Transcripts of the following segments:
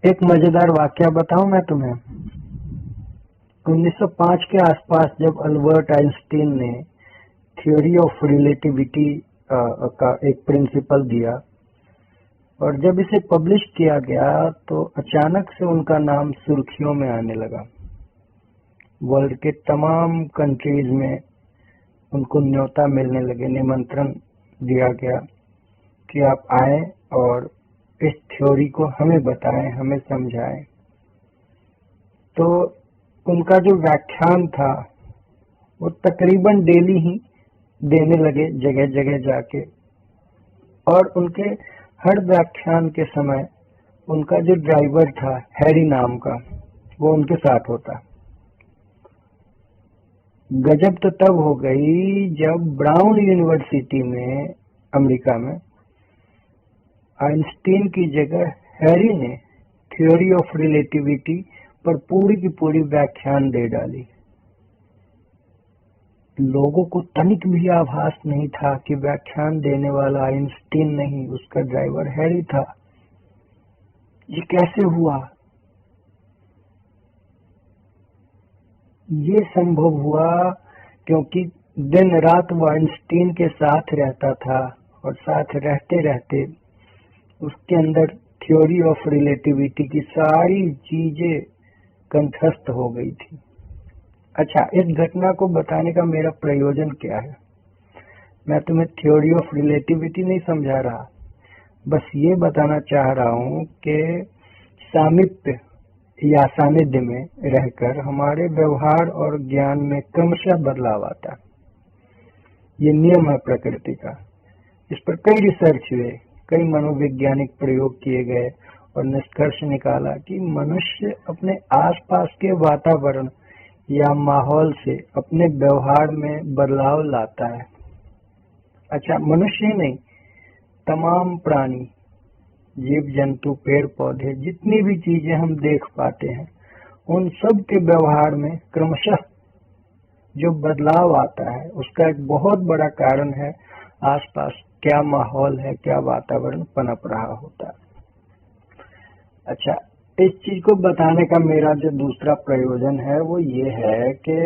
एक मजेदार वाकया बताऊं मैं तुम्हें। 1905 के आसपास जब अल्बर्ट आइंस्टीन ने थ्योरी ऑफ रिलेटिविटी का एक प्रिंसिपल दिया और जब इसे पब्लिश किया गया तो अचानक से उनका नाम सुर्खियों में आने लगा। वर्ल्ड के तमाम कंट्रीज में उनको न्योता मिलने लगे, निमंत्रण दिया गया कि आप आए और इस थ्योरी को हमें बताएं, हमें समझाएं। तो उनका जो व्याख्यान था वो तकरीबन डेली ही देने लगे, जगह जगह जाके, और उनके हर व्याख्यान के समय उनका जो ड्राइवर था हैरी नाम का, वो उनके साथ होता। गजब तो तब हो गई जब ब्राउन यूनिवर्सिटी में, अमेरिका में, आइंस्टीन की जगह हैरी ने थ्योरी ऑफ रिलेटिविटी पर पूरी की पूरी व्याख्यान दे डाली। लोगों को तनिक भी आभास नहीं था कि व्याख्यान देने वाला आइंस्टीन नहीं, उसका ड्राइवर हैरी था। ये कैसे हुआ? ये संभव हुआ क्योंकि दिन रात वो आइंस्टीन के साथ रहता था और साथ रहते रहते उसके अंदर थ्योरी ऑफ रिलेटिविटी की सारी चीजें कंठस्थ हो गई थी। अच्छा, इस घटना को बताने का मेरा प्रयोजन क्या है? मैं तुम्हें थ्योरी ऑफ रिलेटिविटी नहीं समझा रहा, बस ये बताना चाह रहा हूं कि सामीप्य या सानिध्य में रहकर हमारे व्यवहार और ज्ञान में क्रमशः बदलाव आता। ये नियम है प्रकृति का। इस पर कई रिसर्च हुए, कई मनोवैज्ञानिक प्रयोग किए गए और निष्कर्ष निकाला कि मनुष्य अपने आसपास के वातावरण या माहौल से अपने व्यवहार में बदलाव लाता है। अच्छा, मनुष्य ही नहीं, तमाम प्राणी, जीव जंतु, पेड़ पौधे, जितनी भी चीजें हम देख पाते हैं, उन सब के व्यवहार में क्रमशः जो बदलाव आता है उसका एक बहुत बड़ा कारण है आसपास क्या माहौल है, क्या वातावरण पनप रहा होता है। अच्छा, इस चीज को बताने का मेरा जो दूसरा प्रयोजन है वो ये है कि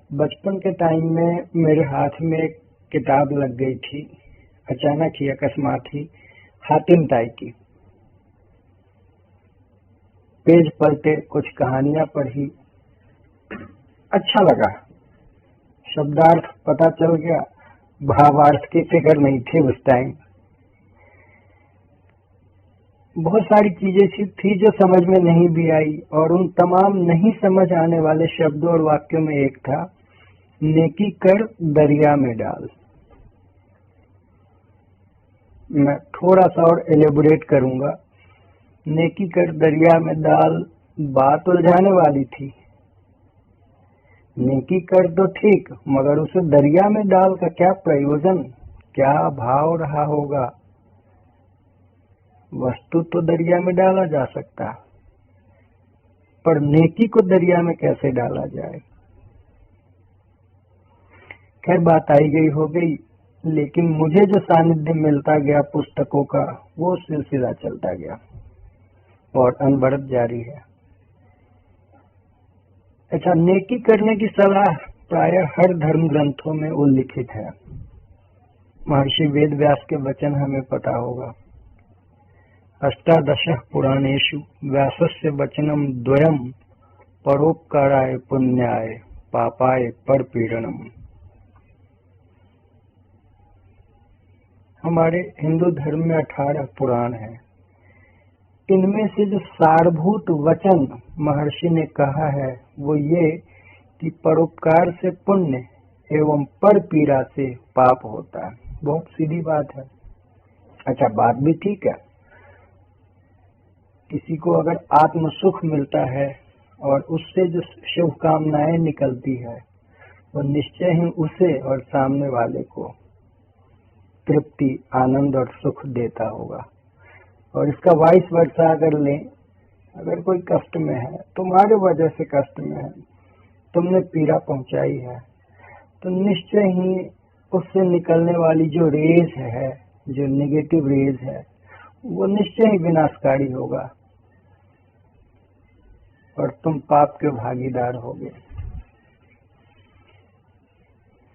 बचपन के टाइम में मेरे हाथ में एक किताब लग गई थी, अचानक ही, अकस्मात ही, हातिम ताई की। पेज पलटे, कुछ कहानियां पढ़ी, अच्छा लगा, शब्दार्थ पता चल गया, भावार्थ की फिक्र नहीं थी उस टाइम। बहुत सारी चीजें थी जो समझ में नहीं भी आई, और उन तमाम नहीं समझ आने वाले शब्दों और वाक्यों में एक था, नेकी कर दरिया में डाल। मैं थोड़ा सा और एलेबोरेट करूंगा। नेकी कर दरिया में डाल बात उलझाने वाली थी। नेकी कर तो ठीक, मगर उसे दरिया में डाल का क्या प्रयोजन, क्या भाव रहा होगा? वस्तु तो दरिया में डाला जा सकता, पर नेकी को दरिया में कैसे डाला जाए? खैर, बात आई गई हो गई, लेकिन मुझे जो सानिध्य मिलता गया पुस्तकों का, वो सिलसिला चलता गया और अनवरत जारी है। अच्छा, नेकी करने की सलाह प्रायः हर धर्म ग्रंथों में उल्लिखित है। महर्षि वेद व्यास के वचन हमें पता होगा, अष्टादश पुराणेषु व्यासस्य वचनम द्वयम परोपकाराय पुण्याय पापाय परपीड़नम। हमारे हिंदू धर्म में 18 पुराण हैं। इनमें से जो सारभूत वचन महर्षि ने कहा है वो ये कि परोपकार से पुण्य एवं पर पीड़ा से पाप होता है। बहुत सीधी बात है। अच्छा, बात भी ठीक है। किसी को अगर आत्म सुख मिलता है और उससे जो शुभकामनाएं निकलती है वो निश्चय ही उसे और सामने वाले को तृप्ति, आनंद और सुख देता होगा। और इसका वाइस वर्सा अगर लें, अगर कोई कष्ट में है, तुम्हारे वजह से कष्ट में है, तुमने पीड़ा पहुंचाई है, तो निश्चय ही उससे निकलने वाली जो रेज है, जो नेगेटिव रेज है, वो निश्चय ही विनाशकारी होगा। और तुम पाप के भागीदार हो गए।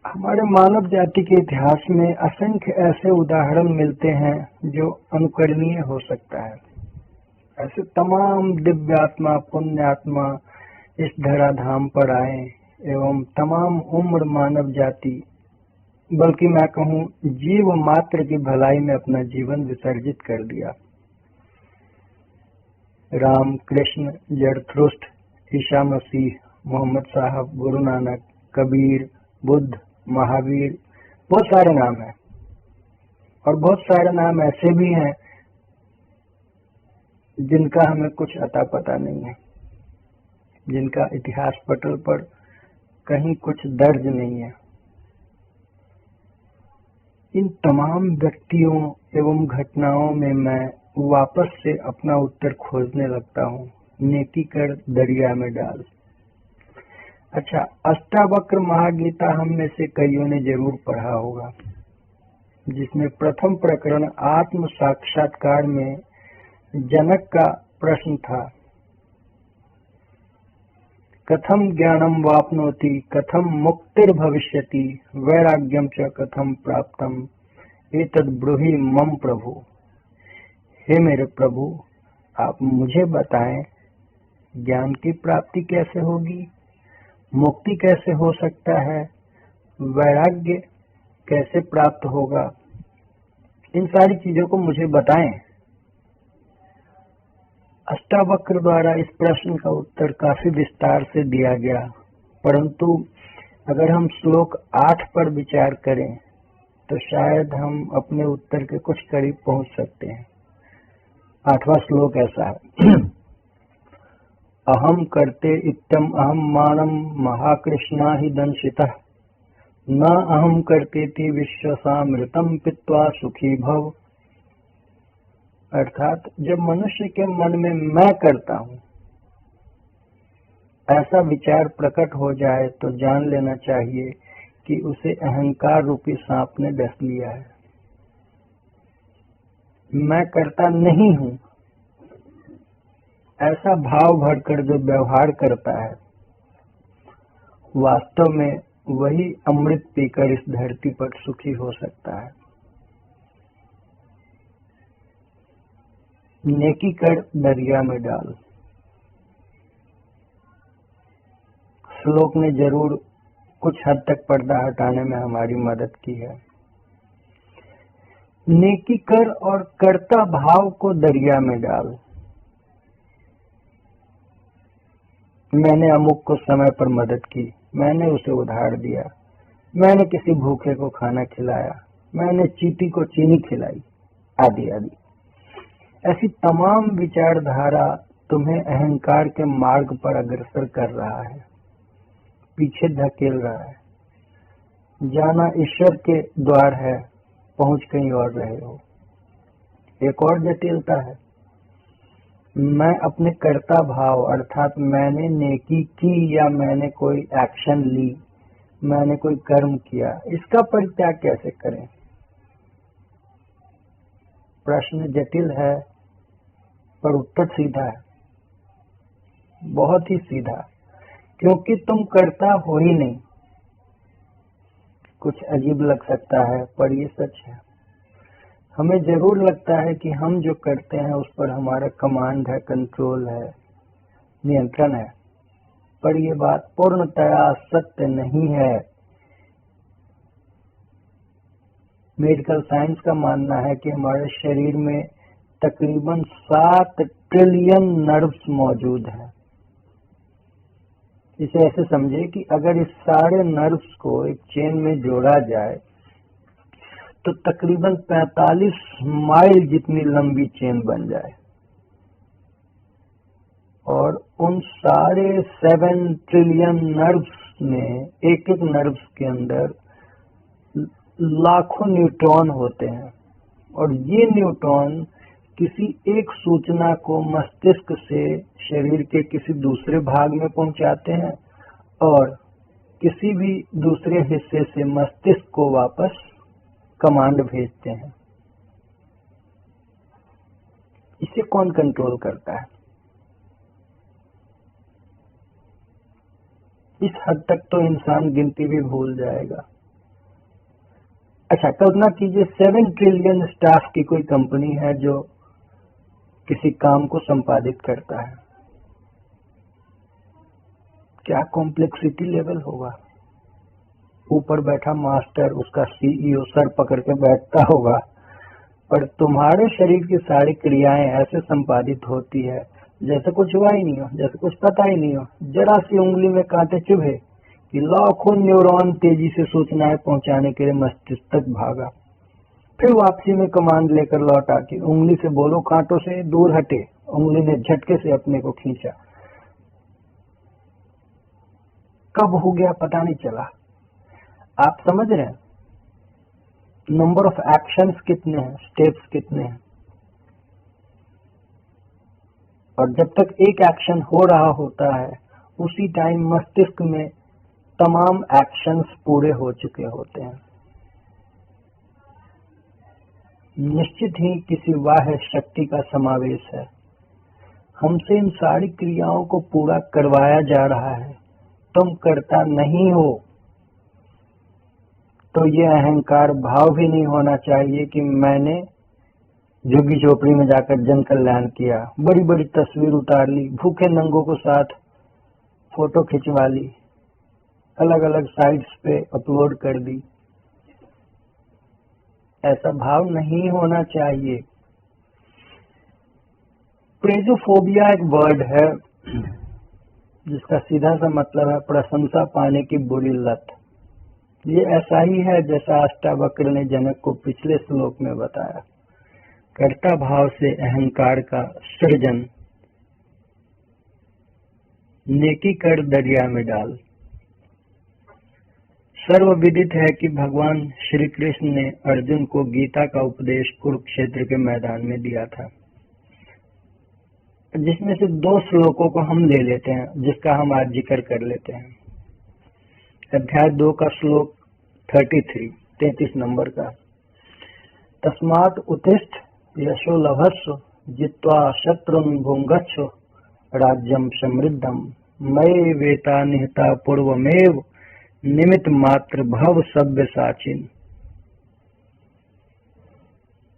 हमारे मानव जाति के इतिहास में असंख्य ऐसे उदाहरण मिलते हैं जो अनुकरणीय हो सकता है। ऐसे तमाम दिव्यात्मा पुण्यात्मा इस धराधाम पर आए एवं तमाम उम्र मानव जाति, बल्कि मैं कहूँ जीव मात्र की भलाई में अपना जीवन विसर्जित कर दिया। राम, कृष्ण, जरथुस्त्र, ईसा मसीह, मोहम्मद साहब, गुरु नानक, कबीर, बुद्ध, महावीर, बहुत सारे नाम हैं। और बहुत सारे नाम ऐसे भी हैं जिनका हमें कुछ अता पता नहीं है, जिनका इतिहास पटल पर कहीं कुछ दर्ज नहीं है। इन तमाम व्यक्तियों एवं घटनाओं में मैं वापस से अपना उत्तर खोजने लगता हूँ। नेकी कर दरिया में डाल। अच्छा, अष्टावक्र महागीता हम में से कईयों ने जरूर पढ़ा होगा, जिसमें प्रथम प्रकरण आत्म साक्षात्कार में जनक का प्रश्न था, कथम ज्ञानम वाप्नोति, कथम मुक्तिर्भविष्यति, वैराग्यम च कथम प्राप्तम, एतद् ब्रूहि मम प्रभु। हे मेरे प्रभु, आप मुझे बताएं ज्ञान की प्राप्ति कैसे होगी, मुक्ति कैसे हो सकता है, वैराग्य कैसे प्राप्त होगा, इन सारी चीजों को मुझे बताएं। अष्टावक्र द्वारा इस प्रश्न का उत्तर काफी विस्तार से दिया गया, परंतु अगर हम श्लोक 8 पर विचार करें तो शायद हम अपने उत्तर के कुछ करीब पहुंच सकते हैं। 8वां श्लोक ऐसा है, अहम करते इत्यम अहम मानम महाकृष्णा हि दंशितः, न अहम करतेति विश्वसामृतम पित्वा सुखी भव। अर्थात जब मनुष्य के मन में मैं करता हूँ ऐसा विचार प्रकट हो जाए तो जान लेना चाहिए कि उसे अहंकार रूपी सांप ने डस लिया है। मैं करता नहीं हूँ ऐसा भाव भरकर जो व्यवहार करता है, वास्तव में वही अमृत पीकर इस धरती पर सुखी हो सकता है। नेकी कर दरिया में डाल। श्लोक ने जरूर कुछ हद तक पर्दा हटाने में हमारी मदद की है। नेकी कर और कर्ता भाव को दरिया में डाल। मैंने अमुक को समय पर मदद की, मैंने उसे उधार दिया, मैंने किसी भूखे को खाना खिलाया, मैंने चींटी को चीनी खिलाई, आदि आदि। ऐसी तमाम विचारधारा तुम्हें अहंकार के मार्ग पर अग्रसर कर रहा है, पीछे धकेल रहा है। जाना ईश्वर के द्वार है, पहुंच कहीं और रहे हो। एक और जटिलता है, मैं अपने कर्ता भाव अर्थात मैंने नेकी की या मैंने कोई एक्शन ली, मैंने कोई कर्म किया, इसका परित्याग कैसे करें। प्रश्न जटिल है पर उत्तर सीधा है, बहुत ही सीधा, क्योंकि तुम कर्ता हो ही नहीं। कुछ अजीब लग सकता है पर ये सच है। हमें जरूर लगता है कि हम जो करते हैं उस पर हमारा कमांड है, कंट्रोल है, नियंत्रण है, पर यह बात पूर्णतया सत्य नहीं है। मेडिकल साइंस का मानना है कि हमारे शरीर में तकरीबन 7 ट्रिलियन नर्व्स मौजूद हैं। इसे ऐसे समझे कि अगर इस सारे नर्व्स को एक चेन में जोड़ा जाए तो तकरीबन 45 माइल जितनी लंबी चेन बन जाए, और उन सारे 7 ट्रिलियन नर्व्स में एक एक नर्व्स के अंदर लाखों न्यूट्रॉन होते हैं, और ये न्यूट्रॉन किसी एक सूचना को मस्तिष्क से शरीर के किसी दूसरे भाग में पहुंचाते हैं और किसी भी दूसरे हिस्से से मस्तिष्क को वापस कमांड भेजते हैं। इसे कौन कंट्रोल करता है? हद तक तो इंसान गिनती भी भूल जाएगा। अच्छा, कल्पना कीजिए 7 ट्रिलियन स्टाफ की कोई कंपनी है जो किसी काम को संपादित करता है। क्या कॉम्प्लेक्सिटी लेवल होगा। ऊपर बैठा मास्टर, उसका सीईओ सर पकड़ के बैठता होगा, पर तुम्हारे शरीर की सारी क्रियाएं ऐसे संपादित होती है जैसे कुछ हुआ ही नहीं हो, जैसे कुछ पता ही नहीं हो। जरा सी उंगली में कांटे चुभे कि लाखों न्यूरॉन तेजी से सूचनाएं पहुंचाने के लिए मस्तिष्क तक भागा, फिर वापसी में कमांड लेकर लौटा कि उंगली से बोलो कांटों से दूर हटे। उंगली ने झटके से अपने को खींचा, कब हो गया पता नहीं चला। आप समझ रहे हैं नंबर ऑफ एक्शंस कितने हैं, स्टेप्स कितने हैं। और जब तक एक एक्शन हो रहा होता है उसी टाइम मस्तिष्क में तमाम एक्शंस पूरे हो चुके होते हैं। निश्चित ही किसी बाह्य शक्ति का समावेश है। हमसे इन सारी क्रियाओं को पूरा करवाया जा रहा है। तुम करता नहीं हो तो ये अहंकार भाव भी नहीं होना चाहिए कि मैंने झुग्गी झोपड़ी में जाकर जन कल्याण किया, बड़ी बड़ी तस्वीर उतार ली, भूखे नंगों को साथ फोटो खिंचवा ली, अलग अलग साइट्स पे अपलोड कर दी। ऐसा भाव नहीं होना चाहिए। प्रेजोफोबिया एक वर्ड है जिसका सीधा सा मतलब है प्रशंसा पाने की बुरी लत। ये ऐसा ही है जैसा अष्टावक्र ने जनक को पिछले श्लोक में बताया। कर्ता भाव से अहंकार का सृजन, नेकी कर दरिया में डाल। सर्वविदित है कि भगवान श्री कृष्ण ने अर्जुन को गीता का उपदेश कुरुक्षेत्र के मैदान में दिया था, जिसमें से 2 श्लोकों को हम ले लेते हैं, जिसका हम आज जिक्र कर लेते हैं। अध्याय 2 का श्लोक 33 नंबर का। तस्मात् उत्तिष्ठ यशो लभस्व जित्वा शत्रुन् भुङ्गच्छ राज्यं समृद्धं मयि वेता निहता पूर्वमेव निमित्त मात्र भव सव्यसाचिन्।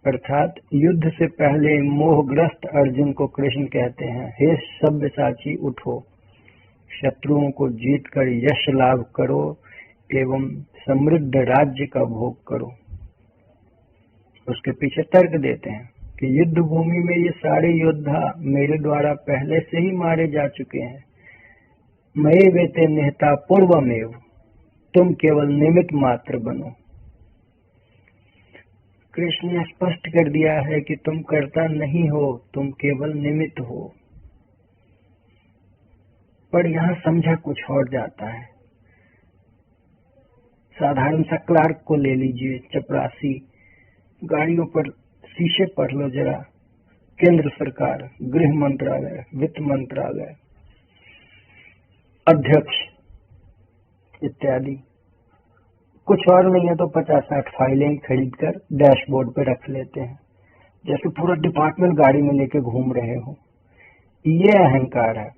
अर्थात युद्ध से पहले मोहग्रस्त अर्जुन को कृष्ण कहते हैं, हे सव्यसाची उठो, शत्रुओं को जीतकर यश लाभ करो एवं समृद्ध राज्य का भोग करो। उसके पीछे तर्क देते हैं कि युद्ध भूमि में ये सारे योद्धा मेरे द्वारा पहले से ही मारे जा चुके हैं। मये वेते निहता पूर्वमेव, तुम केवल निमित्त मात्र बनो। कृष्ण ने स्पष्ट कर दिया है कि तुम कर्ता नहीं हो, तुम केवल निमित्त हो। पर यहाँ समझा कुछ और जाता है। साधारण सा क्लार्क को ले लीजिए, चपरासी, गाड़ियों पर शीशे पढ़ लो जरा। केंद्र सरकार, गृह मंत्रालय, वित्त मंत्रालय, अध्यक्ष इत्यादि। कुछ और नहीं है तो 50-60 फाइलें खरीद कर डैशबोर्ड पे रख लेते हैं, जैसे पूरा डिपार्टमेंट गाड़ी में लेके घूम रहे हो। ये अहंकार है,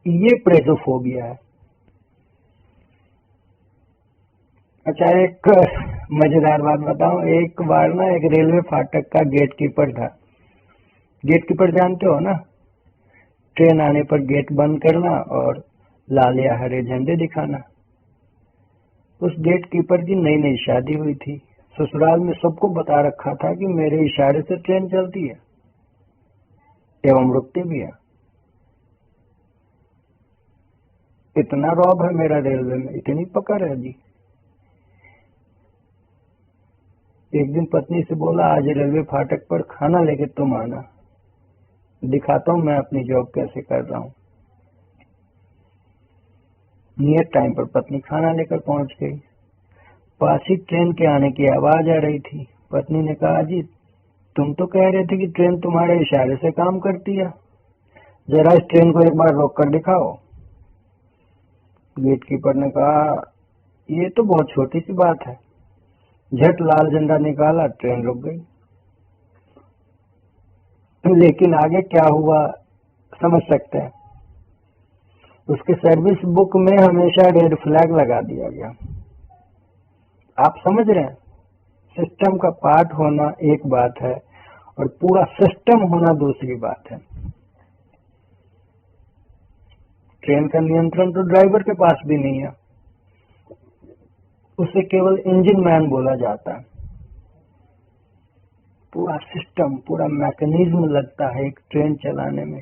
ये प्रेजोफोबिया है। अच्छा, एक मजेदार बात बताऊं। एक बार ना एक रेलवे फाटक का गेट कीपर था। गेट कीपर जानते हो ना, ट्रेन आने पर गेट बंद करना और लाल या हरे झंडे दिखाना। उस गेट कीपर की नई नई शादी हुई थी। ससुराल में सबको बता रखा था कि मेरे इशारे से ट्रेन चलती है एवं रुकती भी है। इतना रौब है मेरा रेलवे में, इतनी पकड़ है जी। एक दिन पत्नी से बोला, आज रेलवे फाटक पर खाना लेके तुम आना, दिखाता हूं मैं अपनी जॉब कैसे कर रहा हूं। नियत टाइम पर पत्नी खाना लेकर पहुंच गई। पास ही ट्रेन के आने की आवाज आ रही थी। पत्नी ने कहा, जी तुम तो कह रहे थे कि ट्रेन तुम्हारे इशारे से काम करती है, जरा इस ट्रेन को एक बार रोक कर दिखाओ। गेट कीपर ने कहा, ये तो बहुत छोटी सी बात है। झट लाल झंडा निकाला, ट्रेन रुक गई। लेकिन आगे क्या हुआ समझ सकते हैं। उसके सर्विस बुक में हमेशा रेड फ्लैग लगा दिया गया। आप समझ रहे हैं, सिस्टम का पार्ट होना एक बात है और पूरा सिस्टम होना दूसरी बात है। ट्रेन का नियंत्रण तो ड्राइवर के पास भी नहीं है, उसे केवल इंजन मैन बोला जाता है। पूरा सिस्टम, पूरा मैकेनिज्म लगता है एक ट्रेन चलाने में।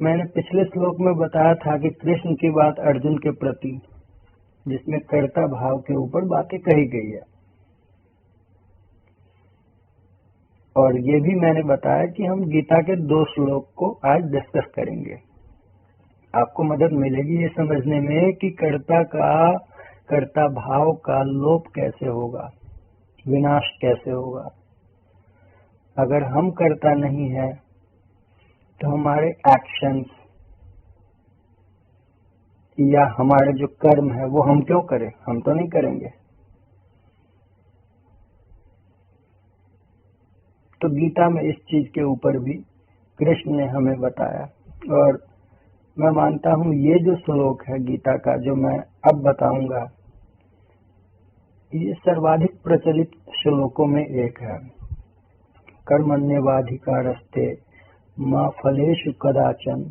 मैंने पिछले श्लोक में बताया था कि कृष्ण की बात अर्जुन के प्रति, जिसमें कर्ता भाव के ऊपर बातें कही गई है, और ये भी मैंने बताया कि हम गीता के 2 श्लोक को आज डिस्कस करेंगे। आपको मदद मिलेगी ये समझने में कि कर्ता भाव का लोप कैसे होगा, विनाश कैसे होगा। अगर हम कर्ता नहीं है तो हमारे एक्शंस या हमारे जो कर्म है वो हम क्यों करें, हम तो नहीं करेंगे। तो गीता में इस चीज के ऊपर भी कृष्ण ने हमें बताया, और मैं मानता हूं ये जो श्लोक है गीता का जो मैं अब बताऊंगा, ये सर्वाधिक प्रचलित श्लोकों में एक है। कर्मण्येवाधिकारस्ते मां फलेषु कदाचन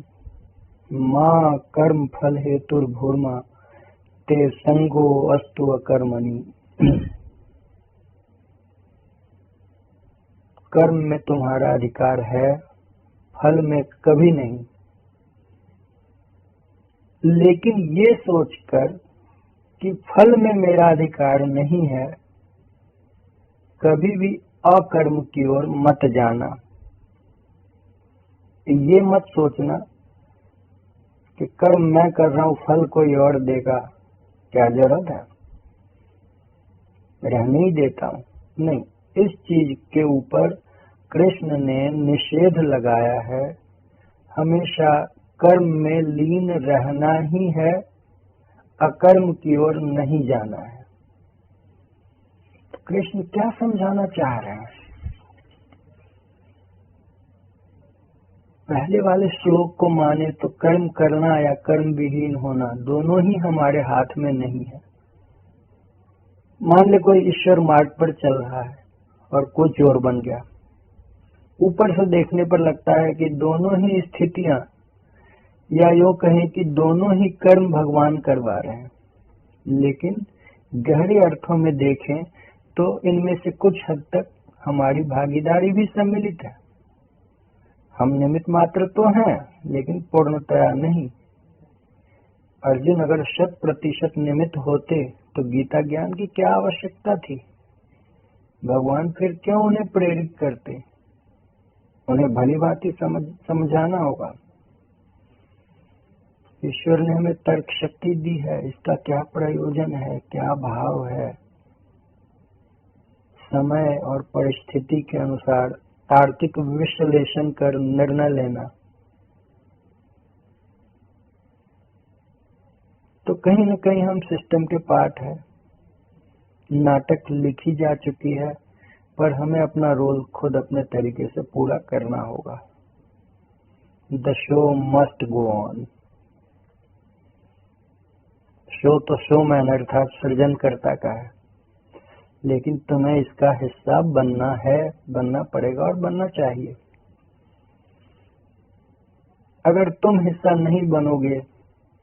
मां कर्म फल हेतुर्भूर्मा ते संगो अस्तु अकर्मणि। कर्म में तुम्हारा अधिकार है, फल में कभी नहीं। लेकिन ये सोचकर कि फल में मेरा अधिकार नहीं है, कभी भी अकर्म की ओर मत जाना। ये मत सोचना कि कर्म मैं कर रहा हूं, फल कोई और देगा, क्या जरूरत है, रहने ही देता हूं। नहीं, इस चीज के ऊपर कृष्ण ने निषेध लगाया है। हमेशा कर्म में लीन रहना ही है, अकर्म की ओर नहीं जाना है। तो कृष्ण क्या समझाना चाह रहे हैं? पहले वाले श्लोक को माने तो कर्म करना या कर्म विहीन होना दोनों ही हमारे हाथ में नहीं है। मान ले कोई ईश्वर मार्ग पर चल रहा है और कोई चोर बन गया। ऊपर से देखने पर लगता है कि दोनों ही स्थितियां, या यूं कहें कि दोनों ही कर्म भगवान करवा रहे हैं, लेकिन गहरे अर्थों में देखें तो इनमें से कुछ हद तक हमारी भागीदारी भी सम्मिलित है। हम निमित्त मात्र तो हैं, लेकिन पूर्णतया नहीं। अर्जुन अगर 100% निमित्त होते तो गीता ज्ञान की क्या आवश्यकता थी? भगवान फिर क्यों उन्हें प्रेरित करते? उन्हें भली भांति समझाना होगा। ईश्वर ने हमें तर्क शक्ति दी है, इसका क्या प्रयोजन है, क्या भाव है, समय और परिस्थिति के अनुसार तार्किक विश्लेषण कर निर्णय लेना। तो कहीं न कहीं हम सिस्टम के पार्ट है। नाटक लिखी जा चुकी है, पर हमें अपना रोल खुद अपने तरीके से पूरा करना होगा। The show must go on. Show तो शोमैन अर्थात सृजनकर्ता का है, लेकिन तुम्हें इसका हिस्सा बनना है, बनना पड़ेगा और बनना चाहिए। अगर तुम हिस्सा नहीं बनोगे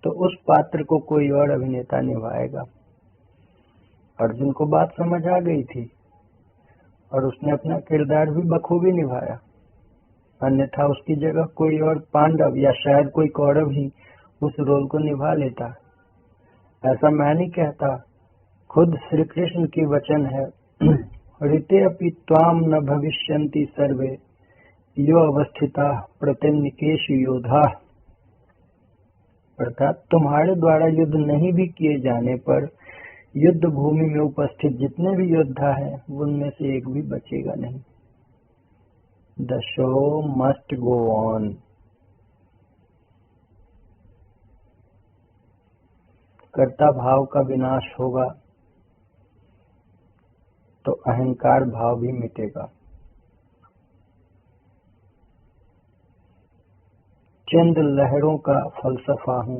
तो उस पात्र को कोई और अभिनेता निभाएगा। अर्जुन को बात समझ आ गई थी और उसने अपना किरदार भी बखूबी निभाया, अन्यथा उसकी जगह कोई और पांडव या शायद कोई कौरव ही उस रोल को निभा लेता। ऐसा मैं नहीं कहता, खुद श्री कृष्ण की वचन है, ऋते अपि त्वाम न भविष्यन्ति सर्वे यो अवस्थिता प्रतिनिकेश योधा। अर्थात तुम्हारे द्वारा युद्ध नहीं भी किए जाने पर युद्ध भूमि में उपस्थित जितने भी योद्धा हैं उनमें से एक भी बचेगा नहीं। The show must go on. कर्ता भाव का विनाश होगा तो अहंकार भाव भी मिटेगा। चंद लहरों का फलसफा हूँ,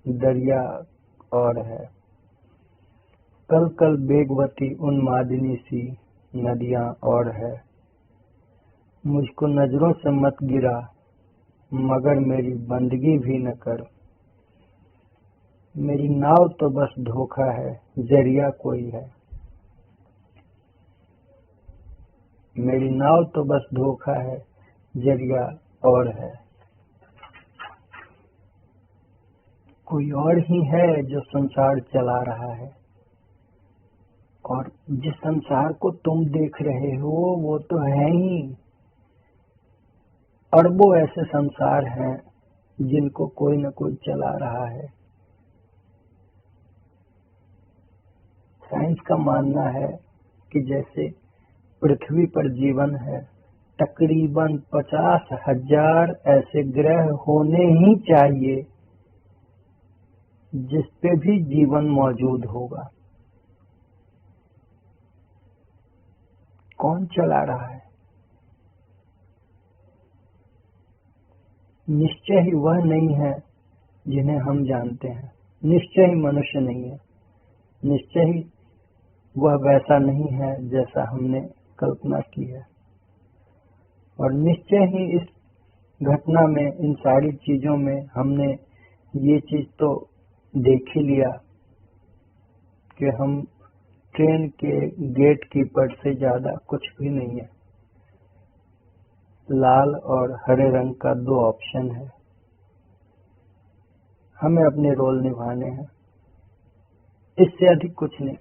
दरिया और है। कल कल बेगवती उन्मादिनी सी नदियां और है। मुझको नजरों से मत गिरा, मगर मेरी बंदगी भी न कर। मेरी नाव तो बस धोखा है, जरिया कोई है। मेरी नाव तो बस धोखा है, जरिया और है। कोई और ही है जो संसार चला रहा है, और जिस संसार को तुम देख रहे हो वो तो है ही। अरबों ऐसे संसार हैं जिनको कोई न कोई चला रहा है। साइंस का मानना है कि जैसे पृथ्वी पर जीवन है, तकरीबन 50,000 ऐसे ग्रह होने ही चाहिए जिस पे भी जीवन मौजूद होगा। कौन चला रहा है? निश्चय ही वह नहीं है जिन्हें हम जानते हैं। निश्चय ही मनुष्य नहीं है। निश्चय ही वह वैसा नहीं है जैसा हमने कल्पना की है। और निश्चय ही इस घटना में, इन सारी चीजों में हमने ये चीज तो देख ही लिया कि हम ट्रेन के गेट कीपर से ज्यादा कुछ भी नहीं है। लाल और हरे रंग का 2 ऑप्शन है, हमें अपने रोल निभाने हैं, इससे अधिक कुछ नहीं।